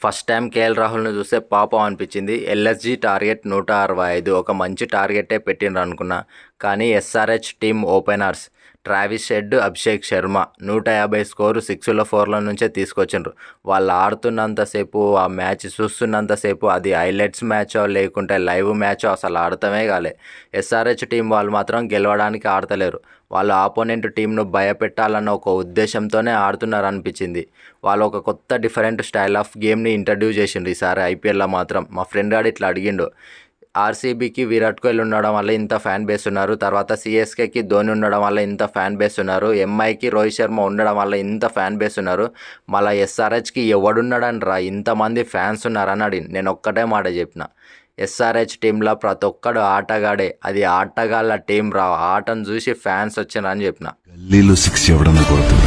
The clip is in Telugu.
ఫస్ట్ టైం కేఎల్ రాహుల్ని చూస్తే పాపం అనిపించింది. ఎల్ఎస్జీ టార్గెట్ 165 ఒక మంచి టార్గెటే పెట్టిండ్రు అనుకున్నా. కానీ SRH team openers Travis Head, Abhishek Sharma 150 score 6ల 4ల నుంచే తీసుకొచ్చిండ్రు. వాళ్ళు ఆడుతున్నంతసేపు, ఆ మ్యాచ్ చూస్తున్నంతసేపు అది హైలైట్స్ మ్యాచో లేకుంటే లైవ్ మ్యాచో అసలు ఆడటమే కాలే. ఎస్ఆర్హెచ్ టీం వాళ్ళు మాత్రం గెలవడానికి ఆడతలేరు. వాళ్ళు ఆపోనెంట్ టీంను భయపెట్టాలన్న ఒక ఉద్దేశంతోనే ఆడుతున్నారు అనిపించింది. వాళ్ళు ఒక కొత్త డిఫరెంట్ స్టైల్ ఆఫ్ గేమ్ని ఇంట్రడ్యూస్ చేసిండ్రు ఈసారి ఐపీఎల్లో మాత్రం. మా ఫ్రెండ్ గాడు ఇట్లా అడిగిండు, ఆర్సీబీకి విరాట్ కోహ్లీ ఉండడం వల్ల ఇంత ఫ్యాన్ బేస్ ఉన్నారు, తర్వాత సిఎస్కేకి ధోని ఉండడం వల్ల ఇంత ఫ్యాన్ బేస్ ఉన్నారు, ఎంఐకి రోహిత్ శర్మ ఉండడం వల్ల ఇంత ఫ్యాన్ బేస్ ఉన్నారు, మళ్ళీ ఎస్ఆర్హెచ్కి ఎవడున్నాడని రా ఇంతమంది ఫ్యాన్స్ ఉన్నారని అడిగింది. నేను ఒక్కటే మాట చెప్పిన, ఎస్ఆర్హెచ్ టీంలో ప్రతి ఒక్కడు ఆటగాడే, అది ఆటగాళ్ళ టీం రా, ఆటను చూసి ఫ్యాన్స్ వచ్చినారని చెప్పిన. గల్లీలో 6 ఎవడన్నా కొడుతుంది.